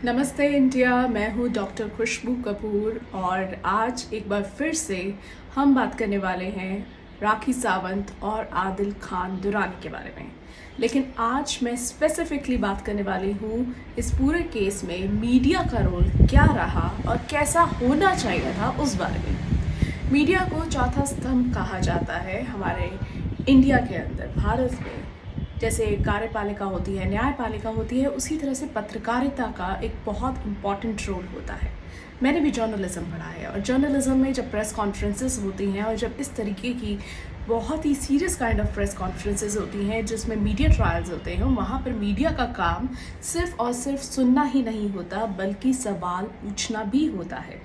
नमस्ते इंडिया। मैं हूँ डॉक्टर खुशबू कपूर और आज एक बार फिर से हम बात करने वाले हैं राखी सावंत और आदिल खान दुरानी के बारे में। लेकिन आज मैं स्पेसिफिकली बात करने वाली हूँ इस पूरे केस में मीडिया का रोल क्या रहा और कैसा होना चाहिए था उस बारे में। मीडिया को चौथा स्तंभ कहा जाता है हमारे इंडिया के अंदर, भारत में। जैसे कार्यपालिका होती है, न्यायपालिका होती है, उसी तरह से पत्रकारिता का एक बहुत इम्पॉर्टेंट रोल होता है। मैंने भी जर्नलिज्म पढ़ा है और जर्नलिज्म में जब प्रेस कॉन्फ्रेंसेस होती हैं और जब इस तरीके की बहुत ही serious kind of press conferences होती हैं जिसमें मीडिया ट्रायल्स होते हैं, वहाँ पर मीडिया का काम सिर्फ और सिर्फ सुनना ही नहीं होता बल्कि सवाल पूछना भी होता है।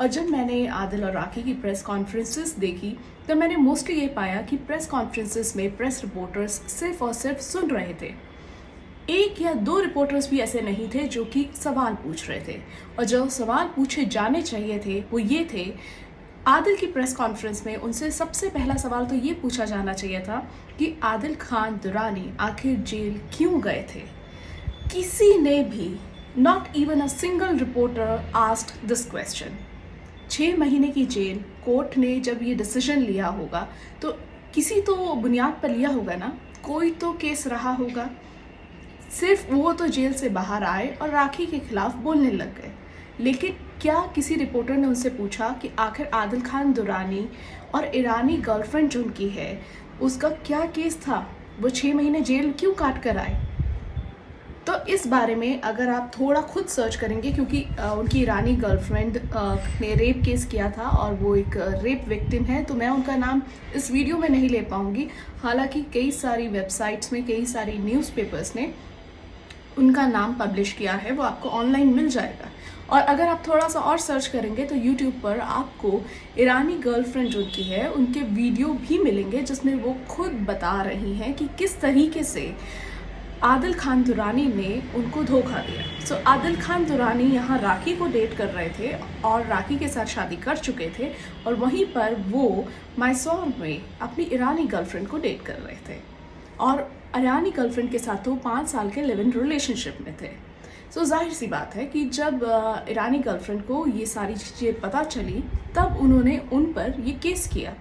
और जब मैंने आदिल और राखी की प्रेस कॉन्फ्रेंसेस देखी तो मैंने मोस्टली ये पाया कि प्रेस कॉन्फ्रेंसेस में प्रेस रिपोर्टर्स सिर्फ और सिर्फ सुन रहे थे। एक या दो रिपोर्टर्स भी ऐसे नहीं थे जो कि सवाल पूछ रहे थे, और जो सवाल पूछे जाने चाहिए थे वो ये थे। आदिल की प्रेस कॉन्फ्रेंस में उनसे सबसे पहला सवाल तो ये पूछा जाना चाहिए था कि आदिल खान दुरानी आखिर जेल क्यों गए थे। किसी ने भी, not even a single reporter asked this question. 6 महीने की जेल, कोर्ट ने जब ये डिसीजन लिया होगा तो किसी तो बुनियाद पर लिया होगा ना, कोई तो केस रहा होगा। सिर्फ वो तो जेल से बाहर आए और राखी के खिलाफ बोलने लग गए। लेकिन क्या किसी रिपोर्टर ने उनसे पूछा कि आखिर आदिल खान दुरानी और ईरानी गर्लफ्रेंड जो उनकी है उसका क्या केस था, वो 6 महीने जेल क्यों काट कर आए। तो इस बारे में अगर आप थोड़ा खुद सर्च करेंगे, क्योंकि उनकी ईरानी गर्लफ्रेंड ने रेप केस किया था और वो एक रेप विक्टिम है, तो मैं उनका नाम इस वीडियो में नहीं ले पाऊंगी। हालांकि कई सारी वेबसाइट्स में, कई सारी न्यूज़पेपर्स ने उनका नाम पब्लिश किया है, वो आपको ऑनलाइन मिल जाएगा। और अगर आप थोड़ा सा और सर्च करेंगे तो यूट्यूब पर आपको ईरानी गर्लफ्रेंड जो उनकी है उनके वीडियो भी मिलेंगे जिसमें वो खुद बता रही हैं कि किस तरीके से आदिल खान दुरानी ने उनको धोखा दिया। सो आदिल खान दुरानी यहाँ राखी को डेट कर रहे थे और राखी के साथ शादी कर चुके थे, और वहीं पर वो मैसूर में अपनी ईरानी गर्लफ्रेंड को डेट कर रहे थे। और ईरानी गर्लफ्रेंड के साथ वो 5 साल के लिव इन रिलेशनशिप में थे। सो जाहिर सी बात है कि जब ईरानी गर्लफ्रेंड को ये सारी चीज़ें पता चली तब उन्होंने उन पर ये केस किया।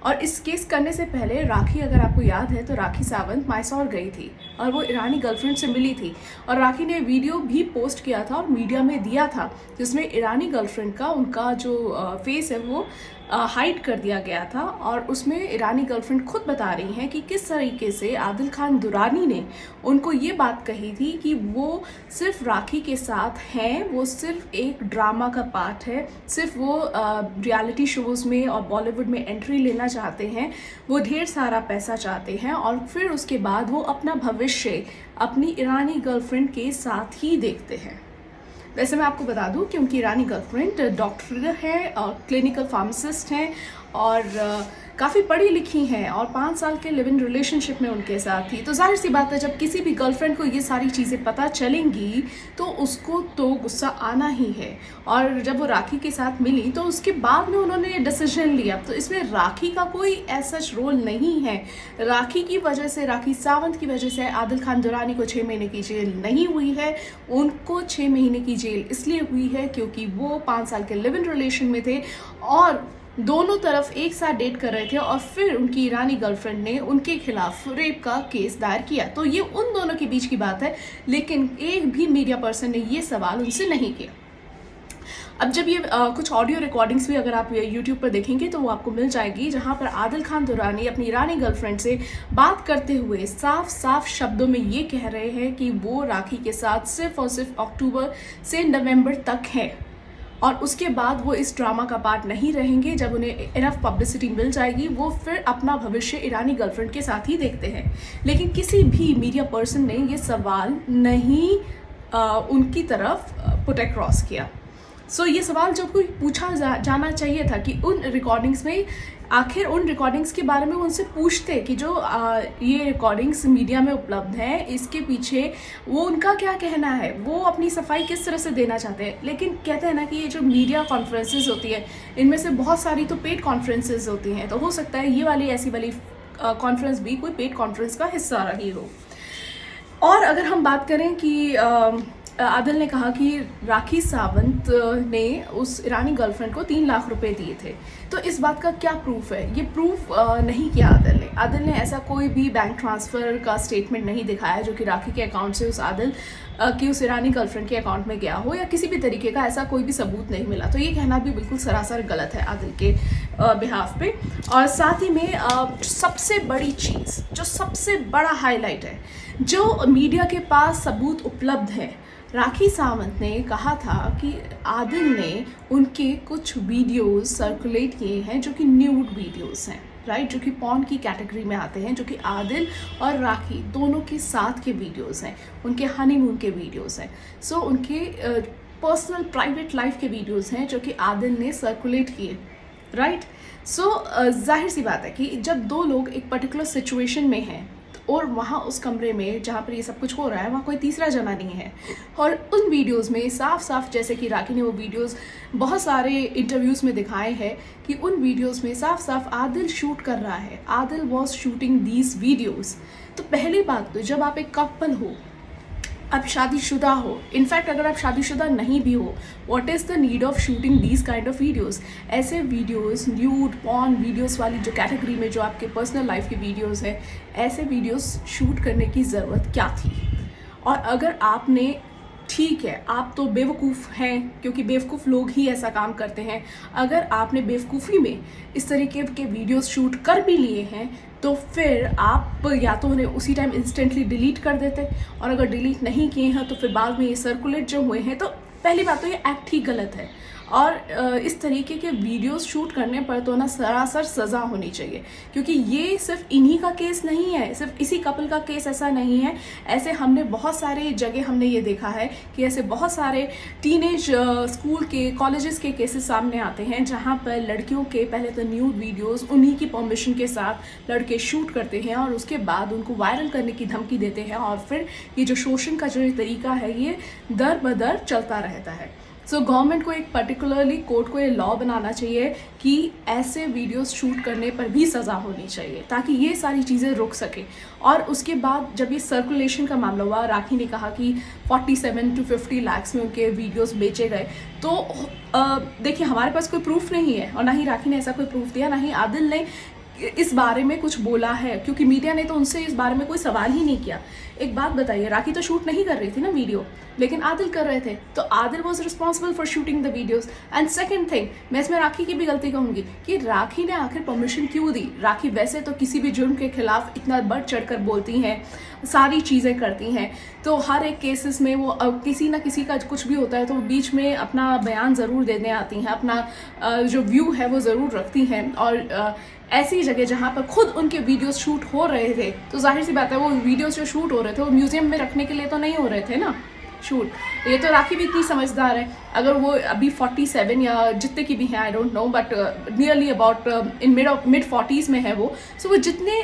और इस केस करने से पहले राखी, अगर आपको याद है तो राखी सावंत मैसूर गई थी और वो ईरानी गर्लफ्रेंड से मिली थी, और राखी ने वीडियो भी पोस्ट किया था और मीडिया में दिया था जिसमें ईरानी गर्लफ्रेंड का, उनका जो फेस है वो हाइड कर दिया गया था। और उसमें ईरानी गर्लफ्रेंड खुद बता रही हैं कि किस तरीके से आदिल खान दुरानी ने उनको ये बात कही थी कि वो सिर्फ राखी के साथ हैं, वो सिर्फ एक ड्रामा का पार्ट है, सिर्फ वो रियलिटी शोज़ में और बॉलीवुड में एंट्री लेना चाहते हैं, वो ढेर सारा पैसा चाहते हैं और फिर उसके बाद वो अपना भविष्य अपनी ईरानी गर्लफ्रेंड के साथ ही देखते हैं। वैसे मैं आपको बता दूं कि उनकी ईरानी गर्लफ्रेंड डॉक्टर है और क्लिनिकल फार्मासिस्ट हैं और काफ़ी पढ़ी लिखी हैं और 5 साल के लिव इन रिलेशनशिप में उनके साथ थी। तो जाहिर सी बात है जब किसी भी गर्लफ्रेंड को ये सारी चीज़ें पता चलेंगी तो उसको तो गुस्सा आना ही है। और जब वो राखी के साथ मिली तो उसके बाद में उन्होंने ये डिसीजन लिया। तो इसमें राखी का कोई ऐसा रोल नहीं है। राखी की वजह से, राखी सावंत की वजह से आदिल खान दुरानी को 6 महीने की जेल नहीं हुई है। उनको 6 महीने की जेल इसलिए हुई है क्योंकि वो 5 साल के लिव इन रिलेशन में थे और दोनों तरफ एक साथ डेट कर रहे थे, और फिर उनकी ईरानी गर्लफ्रेंड ने उनके खिलाफ रेप का केस दायर किया। तो ये उन दोनों के बीच की बात है, लेकिन एक भी मीडिया पर्सन ने ये सवाल उनसे नहीं किया। अब जब ये कुछ ऑडियो रिकॉर्डिंग्स भी अगर आप यूट्यूब पर देखेंगे तो वो आपको मिल जाएगी, जहाँ पर आदिल खान दुरानी अपनी ईरानी गर्लफ्रेंड से बात करते हुए साफ साफ शब्दों में ये कह रहे हैं कि वो राखी के साथ सिर्फ और सिर्फ अक्टूबर से नवंबर तक है और उसके बाद वो इस ड्रामा का पार्ट नहीं रहेंगे। जब उन्हें इनफ पब्लिसिटी मिल जाएगी वो फिर अपना भविष्य ईरानी गर्लफ्रेंड के साथ ही देखते हैं। लेकिन किसी भी मीडिया पर्सन ने ये सवाल नहीं उनकी तरफ पुट अक्रॉस किया। सो ये सवाल जो कोई पूछा जाना चाहिए था कि उन रिकॉर्डिंग्स में, आखिर उन रिकॉर्डिंग्स के बारे में उनसे पूछते कि जो ये रिकॉर्डिंग्स मीडिया में उपलब्ध हैं इसके पीछे वो उनका क्या कहना है, वो अपनी सफाई किस तरह से देना चाहते हैं। लेकिन कहते हैं ना कि ये जो मीडिया कॉन्फ्रेंसेस होती है इनमें से बहुत सारी तो पेड कॉन्फ्रेंसेस होती हैं, तो हो सकता है ये वाली ऐसी वाली कॉन्फ्रेंस भी कोई पेड कॉन्फ्रेंस का हिस्सा रही हो। और अगर हम बात करें कि आदिल ने कहा कि राखी सावंत ने उस ईरानी गर्लफ्रेंड को 3 लाख रुपए दिए थे। तो इस बात का क्या प्रूफ है? ये प्रूफ नहीं किया आदिल ने ऐसा कोई भी बैंक ट्रांसफ़र का स्टेटमेंट नहीं दिखाया जो कि राखी के अकाउंट से उस आदिल कि उस ईरानी गर्लफ्रेंड के अकाउंट में गया हो, या किसी भी तरीके का ऐसा कोई भी सबूत नहीं मिला। तो ये कहना भी बिल्कुल सरासर गलत है आदिल के बिहाफ पे। और साथ ही में सबसे बड़ी चीज़, जो सबसे बड़ा हाईलाइट है, जो मीडिया के पास सबूत उपलब्ध है, राखी सावंत ने कहा था कि आदिल ने उनके कुछ वीडियोस सर्कुलेट किए हैं जो कि न्यूड वीडियोस हैं, राइट, जो कि पॉर्न की कैटेगरी में आते हैं, जो कि आदिल और राखी दोनों के साथ के वीडियोस हैं, उनके हनीमून के वीडियोस हैं। सो उनके पर्सनल प्राइवेट लाइफ के वीडियोस हैं जो कि आदिल ने सर्कुलेट किए, राइट। सो जाहिर सी बात है कि जब दो लोग एक पर्टिकुलर सिचुएशन में हैं और वहाँ उस कमरे में जहाँ पर ये सब कुछ हो रहा है वहाँ कोई तीसरा जना नहीं है, और उन वीडियोस में साफ साफ, जैसे कि राखी ने वो वीडियोस बहुत सारे इंटरव्यूज़ में दिखाए हैं कि उन वीडियोस में साफ साफ आदिल शूट कर रहा है, Adil was shooting these videos. तो पहली बात तो, जब आप एक कपल हो, आप शादीशुदा हो, इनफैक्ट अगर आप शादीशुदा नहीं भी हो, what is the need of shooting these kind of videos? ऐसे वीडियोस, न्यूड पॉर्न वीडियोस वाली जो कैटेगरी में जो आपके पर्सनल लाइफ के वीडियोस हैं, ऐसे वीडियोस शूट करने की ज़रूरत क्या थी? और अगर आपने, ठीक है, आप तो बेवकूफ़ हैं क्योंकि बेवकूफ़ लोग ही ऐसा काम करते हैं, अगर आपने बेवकूफ़ी में इस तरीके के वीडियोस शूट कर भी लिए हैं तो फिर आप या तो उन्हें उसी टाइम इंस्टेंटली डिलीट कर देते, और अगर डिलीट नहीं किए हैं तो फिर बाद में ये सर्कुलेट जो हुए हैं, तो पहली बात तो ये एक्ट ही गलत है। और इस तरीके के वीडियोस शूट करने पर तो ना सरासर सज़ा होनी चाहिए, क्योंकि ये सिर्फ इन्हीं का केस नहीं है, सिर्फ इसी कपल का केस ऐसा नहीं है। ऐसे हमने बहुत सारे जगह हमने ये देखा है कि ऐसे बहुत सारे टीनेज स्कूल के, कॉलेजेस के केसेस सामने आते हैं जहाँ पर लड़कियों के पहले तो न्यूड वीडियोस उन्हीं की परमिशन के साथ लड़के शूट करते हैं और उसके बाद उनको वायरल करने की धमकी देते हैं, और फिर ये जो शोषण का जो तरीका है ये दर बदर चलता रहता है। सो गवर्नमेंट को एक पर्टिकुलरली कोर्ट को ये लॉ बनाना चाहिए कि ऐसे वीडियोस शूट करने पर भी सज़ा होनी चाहिए, ताकि ये सारी चीज़ें रुक सके। और उसके बाद जब ये सर्कुलेशन का मामला हुआ, राखी ने कहा कि 47 to 50 लाख में उनके वीडियोस बेचे गए। तो देखिए, हमारे पास कोई प्रूफ नहीं है, और ना ही राखी ने ऐसा कोई प्रूफ दिया, ना ही आदिल ने इस बारे में कुछ बोला है, क्योंकि मीडिया ने तो उनसे इस बारे में कोई सवाल ही नहीं किया। एक बात बताइए, राखी तो शूट नहीं कर रही थी ना वीडियो, लेकिन आदिल कर रहे थे, तो Adil was responsible for shooting the videos. And second thing, मैं इसमें राखी की भी गलती कहूँगी कि राखी ने आखिर परमिशन क्यों दी? राखी वैसे तो किसी भी जुर्म के खिलाफ इतना बढ़ चढ़ कर बोलती हैं, सारी चीज़ें करती हैं, तो हर एक केसेस में वो किसी ना किसी का कुछ भी होता है तो बीच में अपना बयान ज़रूर देने आती हैं, अपना जो व्यू है वो ज़रूर रखती हैं। और ऐसी जगह जहाँ पर खुद उनके वीडियोस शूट हो रहे थे, तो जाहिर सी बात है वो वीडियोस जो शूट हो रहे थे वो म्यूजियम में रखने के लिए तो नहीं हो रहे थे ना शूट। ये तो राखी भी इतनी समझदार है, अगर वो अभी 47 या जितने की भी हैं, I don't know, but nearly about in mid 40s में है वो। सो वो जितने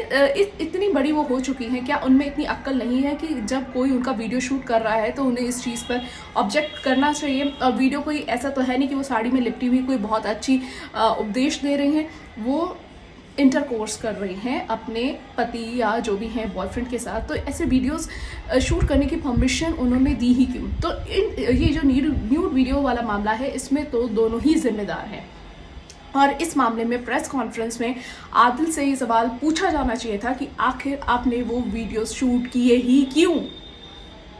इतनी बड़ी वो हो चुकी हैं, क्या उनमें इतनी अक्ल नहीं है कि जब कोई उनका वीडियो शूट कर रहा है तो उन्हें इस चीज़ पर ऑब्जेक्ट करना चाहिए? और वीडियो कोई ऐसा तो है नहीं कि वो साड़ी में लिपटी हुई कोई बहुत अच्छी उपदेश दे रही हैं, वो इंटरकोर्स कर रही हैं अपने पति या जो भी हैं बॉयफ्रेंड के साथ। तो ऐसे वीडियोस शूट करने की परमिशन उन्होंने दी ही क्यों? तो ये जो न्यूड वीडियो वाला मामला है, इसमें तो दोनों ही जिम्मेदार हैं। और इस मामले में प्रेस कॉन्फ्रेंस में आदिल से ये सवाल पूछा जाना चाहिए था कि आखिर आपने वो वीडियोस शूट किए ही क्यों?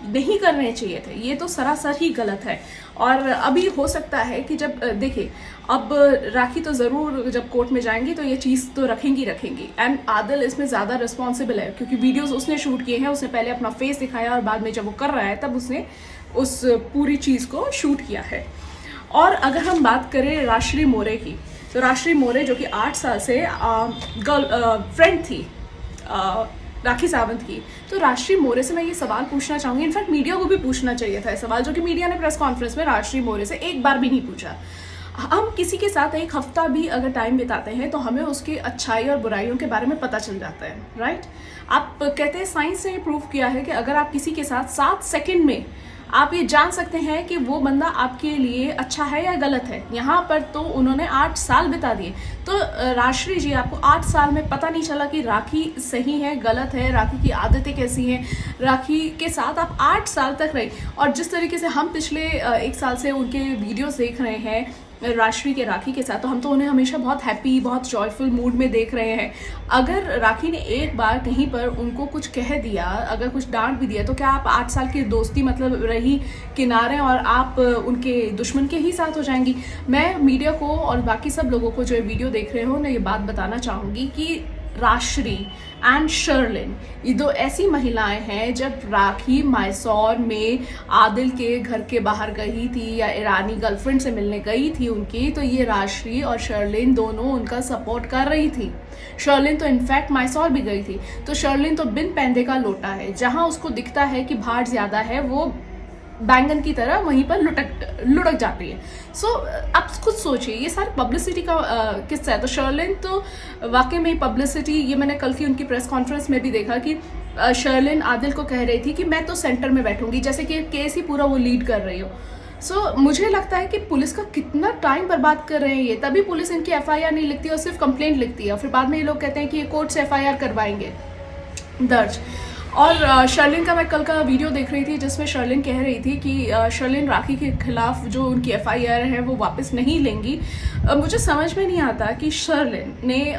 नहीं करने चाहिए थे, ये तो सरासर ही गलत है। और अभी हो सकता है कि जब देखिए, अब राखी तो ज़रूर जब कोर्ट में जाएंगी तो ये चीज़ तो रखेंगी, एंड आदिल इसमें ज़्यादा रिस्पॉन्सिबल है, क्योंकि वीडियोस उसने शूट किए हैं, उसने पहले अपना फेस दिखाया और बाद में जब वो कर रहा है तब उसने उस पूरी चीज़ को शूट किया है। और अगर हम बात करें राश्री मोरे की, तो राश्री मोरे जो कि 8 साल से फ्रेंड थी राखी सावंत की, तो राश्री मोरे से मैं ये सवाल पूछना चाहूँगी, इनफैक्ट मीडिया को भी पूछना चाहिए था ये सवाल, जो कि मीडिया ने प्रेस कॉन्फ्रेंस में राश्री मोरे से एक बार भी नहीं पूछा। हम किसी के साथ एक हफ्ता भी अगर टाइम बिताते हैं तो हमें उसकी अच्छाई और बुराइयों के बारे में पता चल जाता है, राइट। आप कहते हैं साइंस ने प्रूव किया है कि अगर आप किसी के साथ 7 सेकंड में आप ये जान सकते हैं कि वो बंदा आपके लिए अच्छा है या गलत है। यहाँ पर तो उन्होंने 8 साल बिता दिए। तो राजश्री जी, आपको 8 साल में पता नहीं चला कि राखी सही है गलत है, राखी की आदतें कैसी हैं, राखी के साथ आप 8 साल तक रही। और जिस तरीके से हम पिछले 1 साल से उनके वीडियोस देख रहे हैं राजश्री के राखी के साथ, तो हम तो उन्हें हमेशा बहुत हैप्पी, बहुत जॉयफुल मूड में देख रहे हैं। अगर राखी ने एक बार कहीं पर उनको कुछ कह दिया, अगर कुछ डांट भी दिया, तो क्या आप 8 साल की दोस्ती मतलब रही किनारे और आप उनके दुश्मन के ही साथ हो जाएंगी? मैं मीडिया को और बाकी सब लोगों को जो वीडियो देख रहे हो ना, ये बात बताना चाहूँगी कि राजश्री एंड शर्लिन, ये दो ऐसी महिलाएं हैं, जब राखी मैसूर में आदिल के घर के बाहर गई थी या ईरानी गर्लफ्रेंड से मिलने गई थी उनकी, तो ये राजश्री और शर्लिन दोनों उनका सपोर्ट कर रही थी। शर्लिन तो इनफैक्ट मैसूर भी गई थी। तो शर्लिन तो बिन पैंदे का लोटा है, जहां उसको दिखता है कि भाड़ ज्यादा है वो बैंगन की तरह वहीं पर लुढ़क जाती है। सो आप खुद सोचिए, ये सारी पब्लिसिटी का किस्सा है। तो शर्लिन तो वाकई में पब्लिसिटी, ये मैंने कल की उनकी प्रेस कॉन्फ्रेंस में भी देखा कि शर्लिन आदिल को कह रही थी कि मैं तो सेंटर में बैठूंगी, जैसे कि केस ही पूरा वो लीड कर रही हो। सो मुझे लगता है कि पुलिस का कितना टाइम बर्बाद कर रहे हैं ये, तभी पुलिस इनकी एफआईआर नहीं लिखती और सिर्फ कंप्लेंट लिखती है, और फिर बाद में ये लोग कहते हैं कि ये कोर्ट से एफआईआर करवाएंगे दर्ज। और शर्लिन का मैं कल का वीडियो देख रही थी, जिसमें शर्लिन कह रही थी कि शर्लिन राखी के खिलाफ जो उनकी एफआईआर है वो वापस नहीं लेंगी। मुझे समझ में नहीं आता कि शर्लिन ने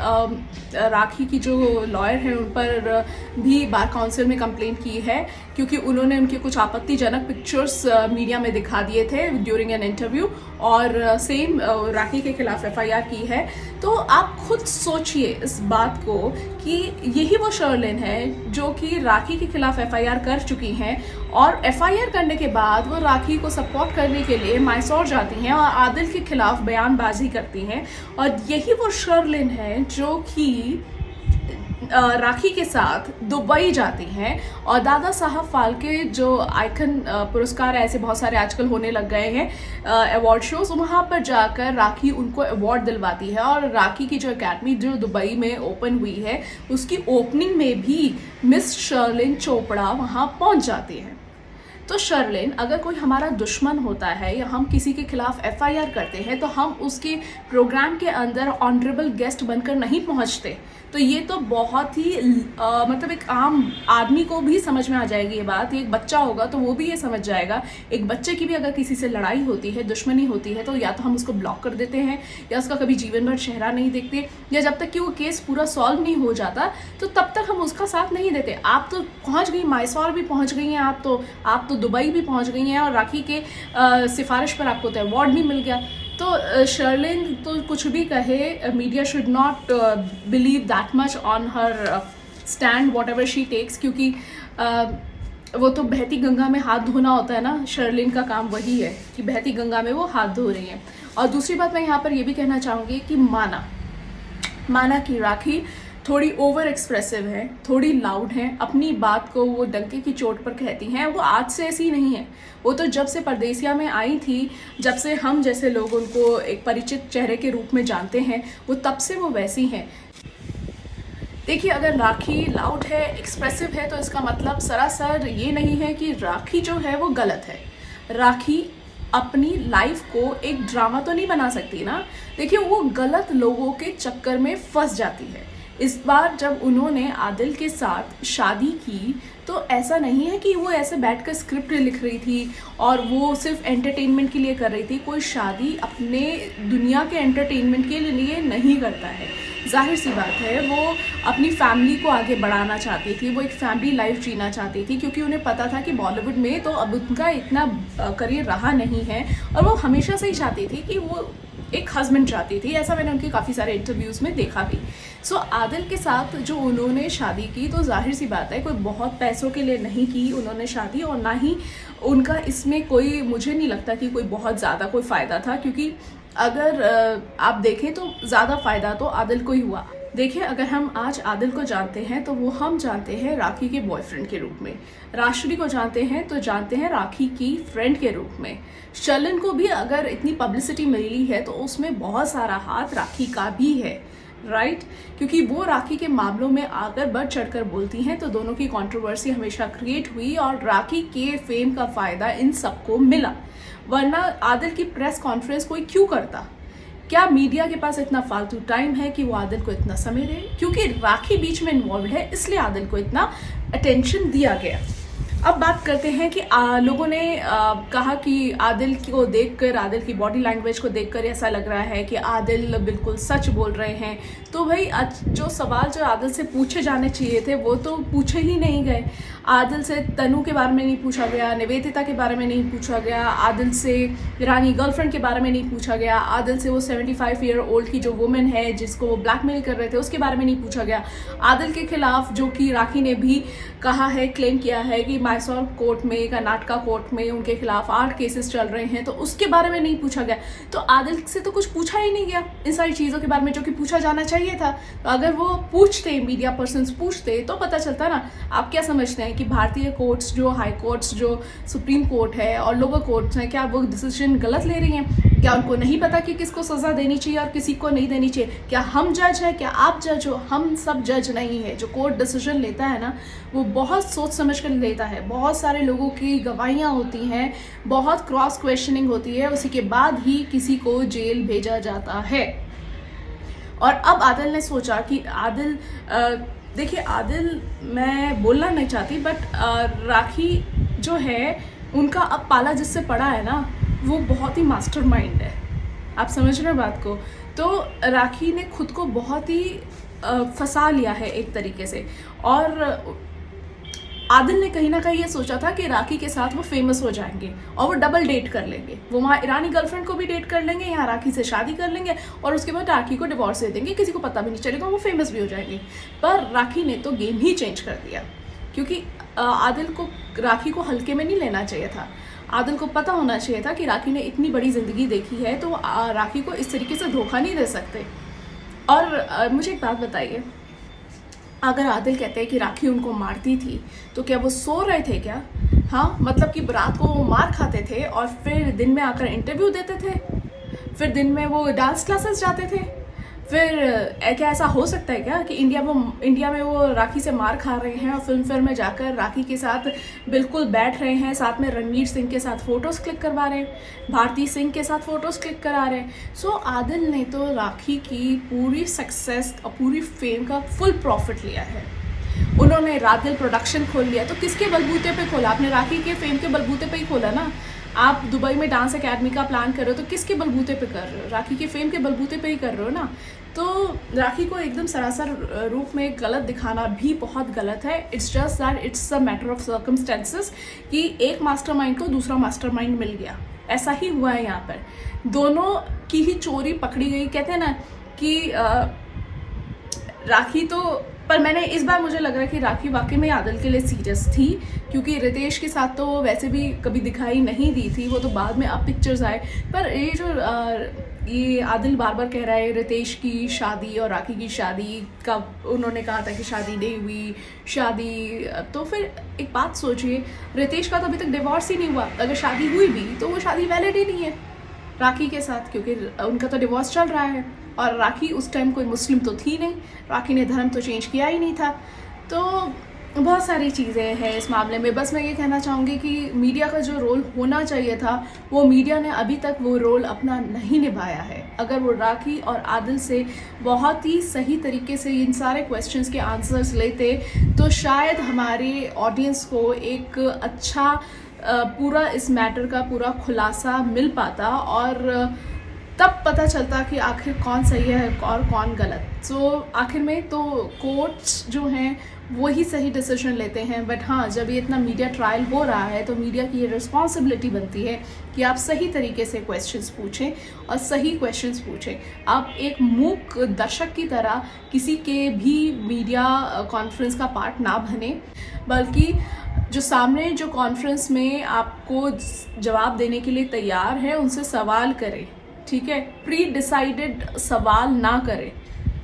राखी की जो लॉयर है उन पर भी बार काउंसिल में कंप्लेंट की है, क्योंकि उन्होंने उनके कुछ आपत्तिजनक पिक्चर्स मीडिया में दिखा दिए थे ड्यूरिंग एन इंटरव्यू, और सेम राखी के खिलाफ एफआईआर की है। तो आप खुद सोचिए इस बात को कि यही वो शर्लिन है जो कि राखी के खिलाफ एफआईआर कर चुकी हैं, और एफआईआर करने के बाद वो राखी को सपोर्ट करने के लिए मैसूर जाती हैं और आदिल के खिलाफ बयानबाजी करती हैं। और यही वो शर्लिन है जो कि राखी के साथ दुबई जाती हैं और दादा साहब फाल्के जो आइकन पुरस्कार ऐसे बहुत सारे आजकल होने लग गए हैं अवार्ड शोज, वहाँ पर जाकर राखी उनको अवार्ड दिलवाती है। और राखी की जो एकेडमी जो दुबई में ओपन हुई है, उसकी ओपनिंग में भी मिस शर्लिन चोपड़ा वहाँ पहुँच जाती है। तो शर्लिन, अगर कोई हमारा दुश्मन होता है या हम किसी के खिलाफ एफआईआर करते हैं, तो हम उसके प्रोग्राम के अंदर ऑनरेबल गेस्ट बनकर नहीं पहुंचते। तो ये तो बहुत ही मतलब एक आम आदमी को भी समझ में आ जाएगी ये बात। एक बच्चा होगा तो वो भी ये समझ जाएगा। एक बच्चे की भी अगर किसी से लड़ाई होती है, दुश्मनी होती है, तो या तो हम उसको ब्लॉक कर देते हैं या उसका कभी जीवन भर चेहरा नहीं देखते, या जब तक कि वो केस पूरा सॉल्व नहीं हो जाता तो तब तक हम उसका साथ नहीं देते। आप तो पहुँच गई, मैसूर भी पहुँच गई हैं, आप तो दुबई भी पहुँच गई हैं, और राखी के सिफारिश पर आपको तो अवार्ड भी मिल गया। तो शर्लिन तो कुछ भी कहे, media should not believe that much on her stand whatever she takes, क्योंकि वो तो बहती गंगा में हाथ धोना होता है ना। शर्लिन का काम वही है कि बहती गंगा में वो हाथ धो रही हैं। और दूसरी बात मैं यहाँ पर ये भी कहना चाहूँगी कि माना कि राखी थोड़ी ओवर एक्सप्रेसिव है, थोड़ी लाउड है, अपनी बात को वो डंके की चोट पर कहती हैं। वो आज से ऐसी नहीं है, वो तो जब से परदेसिया में आई थी, जब से हम जैसे लोग उनको एक परिचित चेहरे के रूप में जानते हैं, वो तब से वो वैसी हैं। देखिए, अगर राखी लाउड है, एक्सप्रेसिव है, तो इसका मतलब सरासर ये नहीं है कि राखी जो है वो गलत है। राखी अपनी लाइफ को एक ड्रामा तो नहीं बना सकती ना। देखिए, वो गलत लोगों के चक्कर में फंस जाती है। इस बार जब उन्होंने आदिल के साथ शादी की, तो ऐसा नहीं है कि वो ऐसे बैठकर स्क्रिप्ट लिख रही थी और वो सिर्फ एंटरटेनमेंट के लिए कर रही थी। कोई शादी अपने दुनिया के एंटरटेनमेंट के लिए नहीं करता है। जाहिर सी बात है, वो अपनी फैमिली को आगे बढ़ाना चाहती थी, वो एक फैमिली लाइफ जीना चाहती थी, क्योंकि उन्हें पता था कि बॉलीवुड में तो अब उनका इतना करियर रहा नहीं है, और वो हमेशा से ही चाहती थी कि वो एक हस्बैंड चाहती थी। ऐसा मैंने उनके काफ़ी सारे इंटरव्यूज़ में देखा भी। सो आदिल के साथ जो उन्होंने शादी की, तो जाहिर सी बात है कोई बहुत पैसों के लिए नहीं की उन्होंने शादी, और ना ही उनका इसमें कोई, मुझे नहीं लगता कि कोई बहुत ज़्यादा कोई फ़ायदा था, क्योंकि अगर आप देखें तो ज़्यादा फ़ायदा तो आदिल को ही हुआ। देखिए, अगर हम आज आदिल को जानते हैं तो वो हम जानते हैं राखी के बॉयफ्रेंड के रूप में, राजश्री को जानते हैं तो जानते हैं राखी की फ्रेंड के रूप में, शर्लिन को भी अगर इतनी पब्लिसिटी मिली है तो उसमें बहुत सारा हाथ राखी का भी है। राइट क्योंकि वो राखी के मामलों में आकर बढ़ चढ़कर बोलती हैं तो दोनों की कंट्रोवर्सी हमेशा क्रिएट हुई और राखी के फेम का फ़ायदा इन सबको मिला। वरना आदिल की प्रेस कॉन्फ्रेंस कोई क्यों करता? क्या मीडिया के पास इतना फालतू टाइम है कि वो आदिल को इतना समय दे? क्योंकि राखी बीच में इन्वॉल्व है इसलिए आदिल को इतना अटेंशन दिया गया। अब बात करते हैं कि लोगों ने कहा कि आदिल को देखकर, आदिल की बॉडी लैंग्वेज को देखकर ऐसा लग रहा है कि आदिल बिल्कुल सच बोल रहे हैं। तो भाई जो सवाल जो आदिल से पूछे जाने चाहिए थे वो तो पूछे ही नहीं गए। आदिल से तनु के बारे में नहीं पूछा गया, निवेदिता के बारे में नहीं पूछा गया, आदिल से रानी गर्लफ्रेंड के बारे में नहीं पूछा गया, आदिल से वो 75 ईयर ओल्ड की जो वुमेन है जिसको वो ब्लैकमेल कर रहे थे उसके बारे में नहीं पूछा गया। आदिल के खिलाफ जो कि राखी ने भी कहा है, क्लेम किया है कि मैसूर कोर्ट में, कर्नाटका कोर्ट में उनके खिलाफ 8 केसेस चल रहे हैं, तो उसके बारे में नहीं पूछा गया। तो आदिल से तो कुछ पूछा ही नहीं गया इन सारी चीज़ों के बारे में जो कि पूछा जाना चाहिए था। तो अगर वो पूछते, मीडिया पर्सन्स पूछते तो पता चलता ना। आप क्या समझते हैं कि भारतीय कोर्ट्स, जो हाई कोर्ट्स, जो सुप्रीम कोर्ट है और लोअर कोर्ट्स हैं, क्या वो डिसीजन गलत ले रही हैं? क्या उनको नहीं पता कि किसको सज़ा देनी चाहिए और किसी को नहीं देनी चाहिए? क्या हम जज हैं? क्या आप जज हो? हम सब जज नहीं है। जो कोर्ट डिसीजन लेता है ना वो बहुत सोच समझ कर लेता है। बहुत सारे लोगों की गवाहियाँ होती हैं, बहुत क्रॉस क्वेश्चनिंग होती है, उसी के बाद ही किसी को जेल भेजा जाता है। और अब आदिल ने सोचा कि आदिल, देखिए आदिल, मैं बोलना नहीं चाहती बट राखी जो है उनका अब पाला जिससे पड़ा है ना वो बहुत ही मास्टरमाइंड है। आप समझ रहे हो बात को? तो राखी ने खुद को बहुत ही फंसा लिया है एक तरीके से। और आदिल ने कहीं ना कहीं ये सोचा था कि राखी के साथ वो फेमस हो जाएंगे और वो डबल डेट कर लेंगे। वो वहाँ ईरानी गर्लफ्रेंड को भी डेट कर लेंगे, यहाँ राखी से शादी कर लेंगे और उसके बाद राखी को डिवोर्स दे देंगे, किसी को पता भी नहीं चलेगा, वो फेमस भी हो जाएंगे। पर राखी ने तो गेम ही चेंज कर दिया क्योंकि आदिल को राखी को हल्के में नहीं लेना चाहिए था। आदिल को पता होना चाहिए था कि राखी ने इतनी बड़ी ज़िंदगी देखी है तो राखी को इस तरीके से धोखा नहीं दे सकते। और मुझे एक बात बताइए, अगर आदिल कहते हैं कि राखी उनको मारती थी तो क्या वो सो रहे थे क्या? हाँ, मतलब कि रात को वो मार खाते थे और फिर दिन में आकर इंटरव्यू देते थे, फिर दिन में वो डांस क्लासेस जाते थे। फिर क्या ऐसा हो सकता है क्या कि इंडिया में वो राखी से मार खा रहे हैं और फिल्म फेयर में जाकर राखी के साथ बिल्कुल बैठ रहे हैं, साथ में रणवीर सिंह के साथ फ़ोटोज़ क्लिक करवा रहे हैं, भारती सिंह के साथ फ़ोटोज़ क्लिक करा रहे हैं। सो आदिल ने तो राखी की पूरी सक्सेस और पूरी फेम का फुल प्रॉफिट लिया है। उन्होंने रादिल प्रोडक्शन खोल लिया, तो किसके बलबूते पे खोला? आपने राखी के फेम के बलबूते पे ही खोला ना। आप दुबई में डांस एकेडमी का प्लान कर रहे हो तो किसके बलबूते पे कर रहे हो? राखी के फेम के बलबूते पे ही कर रहे हो ना। तो राखी को एकदम सरासर रूप में गलत दिखाना भी बहुत गलत है। It's just that it's a matter of circumstances कि एक मास्टरमाइंड को दूसरा मास्टरमाइंड मिल गया, ऐसा ही हुआ है यहाँ पर। दोनों की ही चोरी पकड़ी गई। कहते हैं ना कि राखी तो, पर मैंने इस बार मुझे लग रहा है कि राखी वाकई में आदिल के लिए सीरियस थी क्योंकि रितेश के साथ तो वो वैसे भी कभी दिखाई नहीं दी थी, वो तो बाद में अब पिक्चर्स आए। पर ये जो ये आदिल बार बार कह रहा है रितेश की शादी और राखी की शादी का, उन्होंने कहा था कि शादी नहीं हुई, शादी, तो फिर एक बात सोचिए, रितेश का तो अभी तक डिवोर्स ही नहीं हुआ। अगर शादी हुई भी तो वो शादी वैलिड ही नहीं है राखी के साथ क्योंकि उनका तो डिवोर्स चल रहा है। और राखी उस टाइम कोई मुस्लिम तो थी नहीं, राखी ने धर्म तो चेंज किया ही नहीं था। तो बहुत सारी चीज़ें हैं इस मामले में। बस मैं ये कहना चाहूँगी कि मीडिया का जो रोल होना चाहिए था वो मीडिया ने अभी तक वो रोल अपना नहीं निभाया है। अगर वो राखी और आदिल से बहुत ही सही तरीके से इन सारे क्वेश्चंस के आंसर्स लेते तो शायद हमारे ऑडियंस को एक अच्छा पूरा इस मैटर का पूरा खुलासा मिल पाता और तब पता चलता कि आखिर कौन सही है और कौन गलत। सो आखिर में तो कोर्ट्स जो हैं वही सही डिसीजन लेते हैं। बट हाँ, जब ये इतना मीडिया ट्रायल हो रहा है तो मीडिया की ये रिस्पॉन्सिबिलिटी बनती है कि आप सही तरीके से क्वेश्चंस पूछें और सही क्वेश्चंस पूछें। आप एक मूक दर्शक की तरह किसी के भी मीडिया कॉन्फ्रेंस का पार्ट ना बने, बल्कि जो सामने जो कॉन्फ्रेंस में आपको जवाब देने के लिए तैयार है उनसे सवाल करें, ठीक है? प्री डिसाइडेड सवाल ना करें।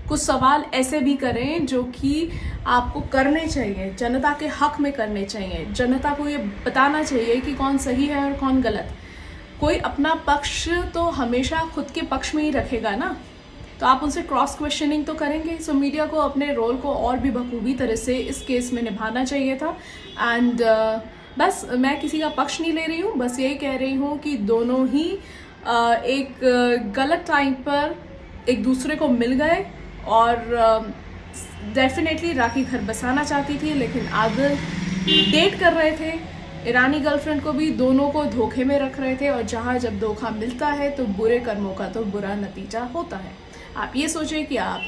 कुछ सवाल ऐसे भी करें जो कि आपको करने चाहिए, जनता के हक में करने चाहिए। जनता को ये बताना चाहिए कि कौन सही है और कौन गलत। कोई अपना पक्ष तो हमेशा खुद के पक्ष में ही रखेगा ना। तो आप उनसे क्रॉस क्वेश्चनिंग तो करेंगे। सो मीडिया को अपने रोल को और भी बखूबी तरह से इस केस में निभाना चाहिए था। एंड बस मैं किसी का पक्ष नहीं ले रही हूँ, बस यही कह रही हूँ कि दोनों ही एक गलत टाइम पर एक दूसरे को मिल गए और डेफिनेटली राखी घर बसाना चाहती थी, लेकिन आदिल डेट कर रहे थे ईरानी गर्लफ्रेंड को भी, दोनों को धोखे में रख रहे थे। और जहाँ जब धोखा मिलता है तो बुरे कर्मों का तो बुरा नतीजा होता है। आप ये सोचें कि आप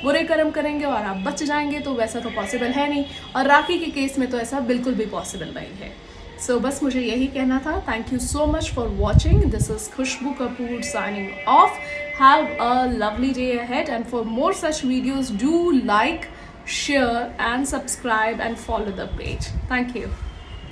बुरे कर्म करेंगे और आप बच जाएंगे, तो वैसा तो पॉसिबल है नहीं, और राखी के केस में तो ऐसा बिल्कुल भी पॉसिबल नहीं है। सो बस मुझे यही कहना था। Thank you so much for watching. This is Khushboo Kapoor signing off. Have a lovely day ahead, and for more such videos do like, share and subscribe and follow the page. Thank you.